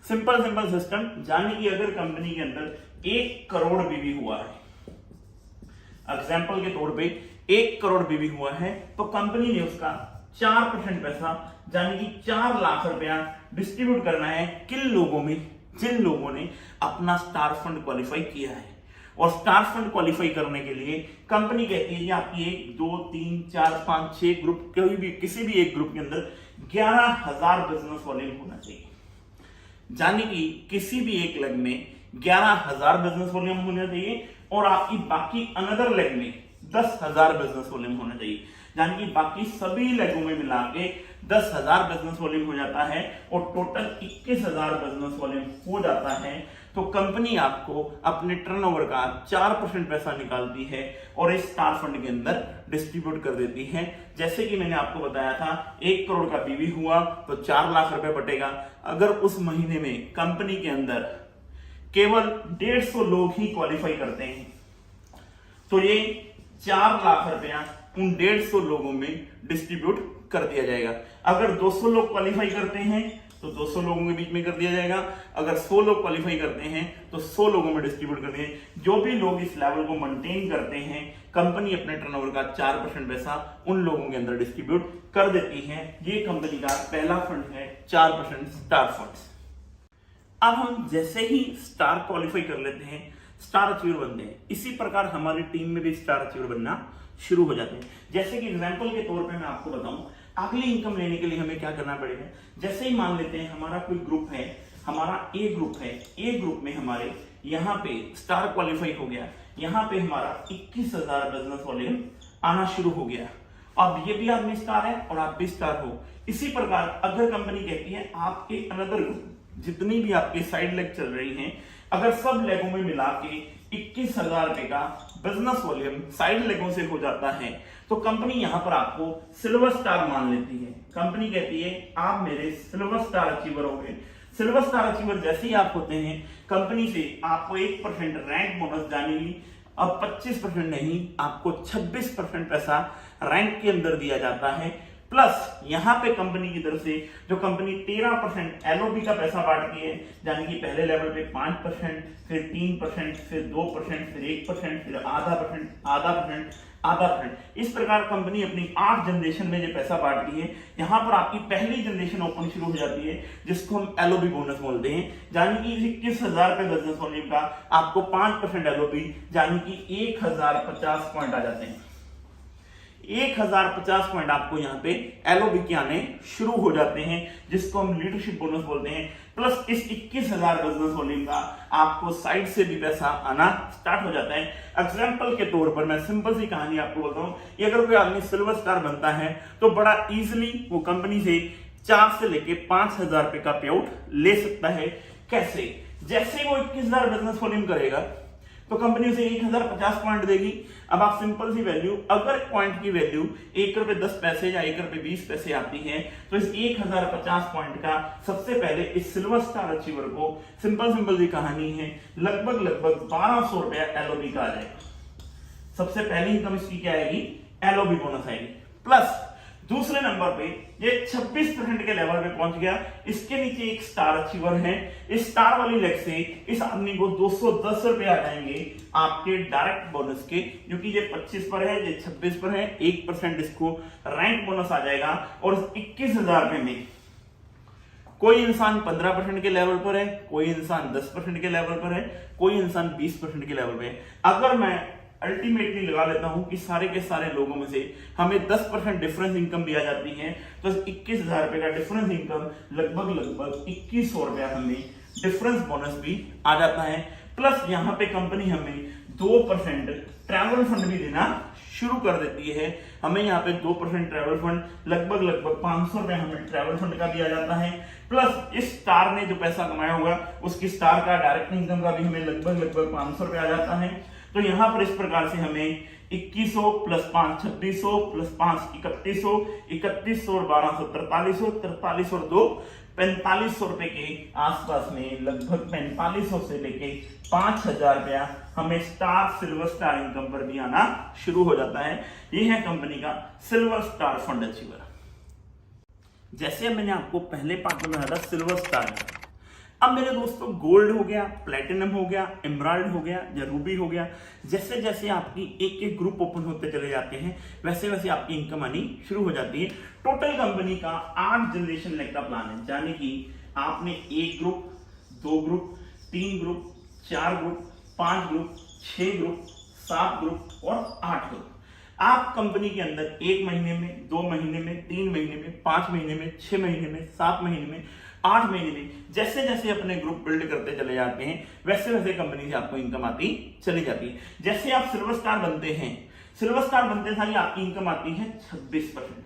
सिंपल सिस्टम, यानी कि अगर कंपनी के अंदर 1 करोड़ बीवी हुआ है, एग्जाम्पल के तौर पे 1 करोड़ बीवी हुआ है, तो कंपनी ने उसका 4% पैसा यानी कि 4 लाख रुपया डिस्ट्रीब्यूट करना है किन लोगों में, जिन लोगों ने अपना स्टार फंड क्वालिफाई किया है। और स्टार फंड क्वालिफाई करने के लिए कंपनी कहती है कि आपकी 1, 2, 3, 4, 5, 6 ग्रुप, कोई भी किसी भी एक ग्रुप के अंदर 11000 बिजनेस वॉल्यूम होना चाहिए, यानी कि किसी भी एक लेग में 11000 बिजनेस वॉल्यूम होना चाहिए और आपकी बाकी अनदर लेग में 10000 बिजनेस वॉल्यूम होना चाहिए, यानी कि बाकी सभी लेगों में मिला के 10000 बिजनेस वॉल्यूम हो जाता है और टोटल 21000 बिजनेस वॉल्यूम हो जाता है। तो कंपनी आपको अपने टर्नओवर का 4% पैसा निकालती है और इस स्टार फंड के अंदर डिस्ट्रीब्यूट कर देती है। जैसे कि मैंने आपको बताया था, 1 करोड़ का बीवी हुआ तो 4 लाख रुपए बटेगा। अगर उस महीने में कंपनी के अंदर केवल 150 लोग ही क्वालिफाई करते हैं तो ये 4 लाख रुपया उन 150 लोगों में डिस्ट्रीब्यूट कर दिया जाएगा। अगर 200 लोग क्वालिफाई करते हैं तो 200 लोगों के बीच में कर दिया जाएगा। अगर 100 लोग क्वालिफाई करते हैं तो 100 लोगों में डिस्ट्रीब्यूट कर दिए। जो भी लोग इस लेवल को मेंटेन करते हैं, कंपनी अपने टर्नओवर का 4% पैसा उन लोगों के अंदर डिस्ट्रीब्यूट कर देती है। ये कंपनी का पहला फंड है 4% स्टार फंड। अब हम जैसे ही स्टार क्वालिफाई कर लेते हैं, स्टार अचीवर बनते हैं, इसी प्रकार हमारी टीम में भी स्टार अचीवर बनना शुरू हो जाते हैं। जैसे कि एग्जांपल के तौर पे मैं आपको बताऊं, अगली इनकम लेने के लिए हमें क्या करना पड़ेगा। जैसे ही मान लेते हैं हमारा कोई ग्रुप है, हमारा ए ग्रुप है, ए ग्रुप में हमारे यहाँ पे स्टार क्वालिफाई हो गया, यहाँ पे हमारा 21000 बिजनेस वॉल्यूम आना शुरू हो गया। अब ये भी आदमी स्टार है और आप भी स्टार हो। इसी प्रकार अगर कंपनी कहती है आपके अनदर ग्रुप, जितनी भी आपके साइड लेग चल रही हैं, अगर सब लेगों में मिला के 21000 रुपए का बिजनेस वॉल्यूम साइड लेगों से हो जाता है तो कंपनी यहां पर आपको सिल्वर स्टार मान लेती है। कंपनी कहती है आप मेरे सिल्वर स्टार अचीवर हो गए। सिल्वर स्टार अचीवर जैसे ही आप होते हैं, कंपनी से आपको 1% रैंक बोनस जानेगी। अब 25% नहीं, आपको 26% पैसा रैंक के अंदर दिया जाता है। प्लस यहां पे कंपनी की तरफ से जो कंपनी 13% एलओबी का पैसा बांटती है, यानी कि पहले लेवल पे 5%, फिर 3%, फिर 2%, फिर 1%, फिर आधा परसेंट, इस प्रकार कंपनी अपनी 8 जनरेशन में जो पैसा बांटती है। यहां पर आपकी पहली जनरेशन ओपन शुरू हो जाती है, जिसको हम एलओबी बोनस बोलते हैं, यानी कि 21000 रुपए बिजनेस वॉल्यूम का आपको 5% एलओबी, यानी कि 1050 पॉइंट आ जाते हैं। 1050 पॉइंट आपको यहाँ पे एलओबी के आने शुरू हो जाते हैं, जिसको हम लीडरशिप बोनस बोलते हैं। प्लस इस 21000 बिजनेस वॉल्यूम का आपको साइड से भी पैसा आना स्टार्ट हो जाता है। एग्जाम्पल के तौर पर मैं सिंपल सी कहानी आपको बोलता हूँ, कि अगर कोई आदमी सिल्वर स्टार बनता है तो बड़ा इजिली वो कंपनी से 4 से लेके 5000 रुपए का पे आउट ले सकता है। कैसे? जैसे ही वो 21,000 बिजनेस वॉल्यूम करेगा तो कंपनी उसे 1,050 पॉइंट देगी। अब आप सिंपल सी वैल्यू, अगर पॉइंट की वैल्यू 1 रुपए 10 पैसे या 1 रुपए 20 पैसे आती है तो इस 1,050 पॉइंट का सबसे पहले इस सिल्वर स्टार अचीवर को सिंपल सी कहानी है, लगभग 1200 रुपया एलओबी का आ जाएगा। सबसे पहली इनकम इसकी क्या आएगी? एलओबी बोनस आएगी। प्लस दूसरे नंबर पे ये 26% के लेवल पे पहुंच गया। इसके नीचे एक स्टार अचीवर है, इस स्टार वाली लेग से इस आदमी को 210 रुपए आ जाएंगे आपके डायरेक्ट बोनस के, क्योंकि ये 25 पर है, ये 26 पर है, 1% इसको रैंक बोनस आ जाएगा। और 21,000 रुपए में कोई इंसान 15% के लेवल पर है, कोई इंसान 10% के लेवल पर है, कोई इंसान 20% के लेवल पे है। अगर मैं अल्टीमेटली लगा लेता हूं कि सारे के सारे लोगों में से हमें 10% डिफरेंस इनकम दिया जाती है, तो 21,000 रुपए का डिफरेंस इनकम लगभग 2100 रुपया हमें डिफरेंस बोनस भी आ जाता है। प्लस यहाँ पे कंपनी हमें 2% ट्रैवल फंड भी देना शुरू कर देती है। हमें यहाँ पे 2% ट्रैवल फंड लगभग 500 रुपए हमें ट्रैवल फंड का दिया जाता है। प्लस इस स्टार ने जो पैसा कमाया होगा उसकी स्टार का डायरेक्ट इनकम का भी हमें लगभग 500 रुपए आ जाता है। तो यहां पर इस प्रकार से हमें 2100 प्लस 5 2600 प्लस 5 3100, 3100 और 1200 4300, 4300 और 2 4500 रुपए के आसपास में लगभग 4500 से लेके 5000 रुपया हमें स्टार सिल्वर स्टार इनकम पर भी आना शुरू हो जाता है। यह है कंपनी का सिल्वर स्टार फंड अचीवर। जैसे मैंने आपको पहले पार्ट में बताया था सिल्वर स्टार, अब मेरे दोस्तों गोल्ड हो गया, प्लेटिनम हो गया, एमराल्ड हो गया या रूबी हो गया, जैसे जैसे आपकी एक एक ग्रुप ओपन होते चले जाते हैं वैसे वैसे आपकी इनकम आनी शुरू हो जाती है। टोटल कंपनी का 8 जनरेशन लेग का प्लान है, यानी कि आपने 1 group, 2 group, 3 group, 4 group, 5 group, 6 group, 7 group और 8 ग्रुप। आप कंपनी के अंदर 1 महीने में, 2 महीने में, 3 महीने में, 5 महीने में, 6 महीने में, 7 महीने में, 8 महीने में जैसे जैसे अपने ग्रुप बिल्ड करते चले जाते हैं वैसे वैसे कंपनी से आपको इनकम आती चली जाती है। जैसे आप सिल्वर स्टार बनते हैं, सिल्वर स्टार बनते सारी आपकी इनकम आती है 26%।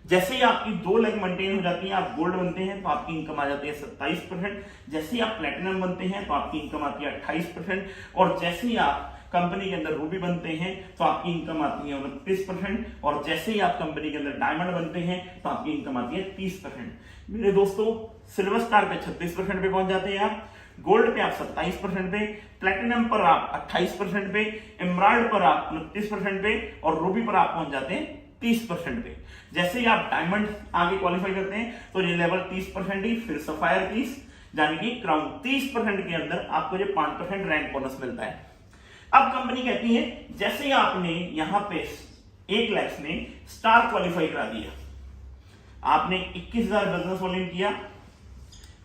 जैसे ही आपकी 2 लेग मेंटेन हो जाती है, आप गोल्ड बनते हैं तो आपकी इनकम आ जाती है 27%। जैसे ही आप प्लेटिनम बनते हैं तो आपकी इनकम आती है 28%। और जैसे ही आप कंपनी के अंदर रूबी बनते हैं तो आपकी इनकम आती है 29%। और जैसे ही आप कंपनी के अंदर डायमंड बनते हैं तो आपकी इनकम आती है 30%। मेरे दोस्तों सिल्वर स्टार पे 36% पे पहुंच जाते हैं आप, गोल्ड पे आप 27% पे, प्लेटिनम पर आप 28% पे, एमराल्ड पर आप 29% पे और रूबी पर आप पहुंच जाते हैं 30% पे। जैसे ही आप डायमंड आगे क्वालिफाई करते हैं तो ये लेवल 30% ही, फिर सफायर 30, यानी कि क्राउन 30% के अंदर आपको ये 5% रैंक बोनस मिलता है। अब कंपनी कहती है जैसे ही आपने यहां पे 1 लाख में स्टार क्वालिफाई करा दिया, आपने 21,000 बिजनेस वॉल्यूम किया,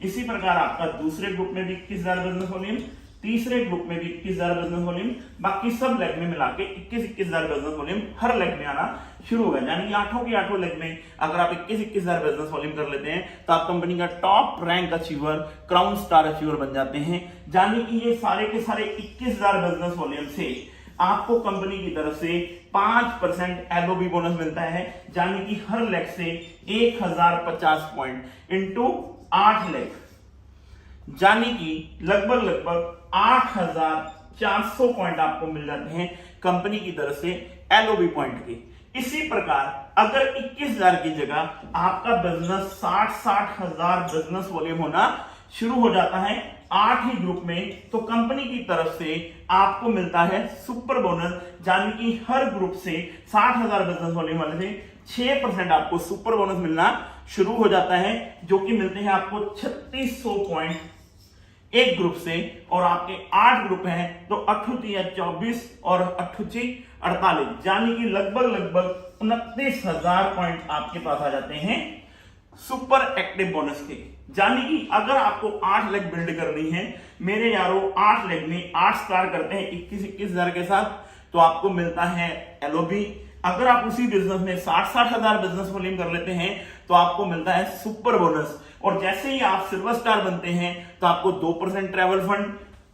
इसी प्रकार आपका दूसरे ग्रुप में भी 21,000 बिजनेस वॉल्यूम, तीसरे ग्रुप में भी 21,000 बिजनेस वॉल्यूम, बाकी सब लेग में मिला के 21,000 बिजनेस वॉल्यूम हर लेग में आना शुरू होगा। यानी कि 8 के 8 लेग में अगर आप 21,000 बिजनेस वॉल्यूम कर लेते हैं तो आप कंपनी का top rank achiever, crown star achiever बन जाते हैं। यानी कि ये सारे के सारे 21,000 बिजनेस वॉल्यूम से आपको कंपनी की तरफ से 5% एलओबी बोनस मिलता है, यानी कि हर लेग से 1050 पॉइंट इंटू 8 लेग, यानी कि लगभग 8,400 पॉइंट आपको मिल जाते हैं कंपनी की तरफ से एलओबी पॉइंट के। इसी प्रकार अगर 21,000 की जगह आपका बिजनेस 60,000 बिजनेस वॉल्यूम होना शुरू हो जाता है 8 ही ग्रुप में, तो कंपनी की तरफ से आपको मिलता है सुपर बोनस, यानी कि हर ग्रुप से 60,000 बिजनेस वॉल्यूम वाले से 6% आपको सुपर बोनस मिलना शुरू हो जाता है, जो कि मिलते हैं आपको 3600 पॉइंट एक ग्रुप से। और आपके 8 ग्रुप हैं तो 8 या 24 और 8 48, यानी कि लगभग 29,000 पॉइंट आपके पास आ जाते हैं सुपर एक्टिव बोनस के। यानी कि अगर आपको 8 लेग बिल्ड करनी है मेरे यारों, 8 लेग में 8 स्टार करते हैं 21,000 के साथ तो आपको मिलता है एलओबी। अगर आप उसी बिजनेस में 60,000 बिजनेस वॉल्यूम कर लेते हैं तो आपको मिलता है सुपर बोनस। और जैसे ही आप सिल्वर स्टार बनते हैं तो आपको 2% ट्रैवल फंड,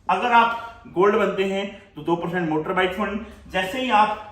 अगर आप गोल्ड बनते हैं तो 2% मोटर बाइक फंड, जैसे ही आप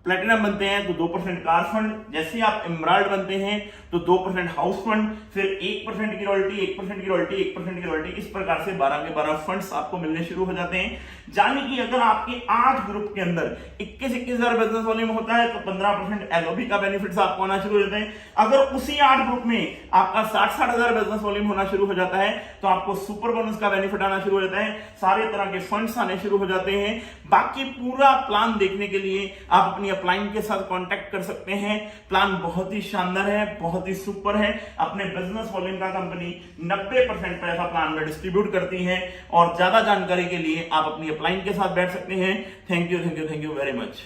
प्लेटिनम बनते हैं तो 2% कार फंड, जैसे आप एमराल्ड बनते हैं तो 2% हाउस फंड, फिर 1% की रॉयल्टी, 1% की रॉयल्टी, 1% की रॉयल्टी, इस प्रकार से 12 के 12 फंड्स आपको मिलने शुरू हो जाते हैं। जाने कि अगर आपके 8 ग्रुप के अंदर 21,000 बिजनेस वॉल्यूम होता है तो 15% एलओबी का बेनिफिट्स आपको आना शुरू हो जाते हैं। अगर उसी 8 ग्रुप में आपका 60,000 बिजनेस वॉल्यूम होना शुरू हो जाता है तो आपको सुपर बोनस का बेनिफिट आना शुरू हो जाता है, सारे तरह के फंड्स आने शुरू हो जाते हैं। बाकी पूरा प्लान देखने के लिए आप अपनी अपलाइन के साथ कांटेक्ट कर सकते हैं। प्लान बहुत ही शानदार है, बहुत ही सुपर है। अपने बिजनेस वॉल्यूम का कंपनी 90% पैसा प्लान में डिस्ट्रीब्यूट करती है और ज्यादा जानकारी के लिए आप अपनी अपलाइन के साथ बैठ सकते हैं। Thank you very much.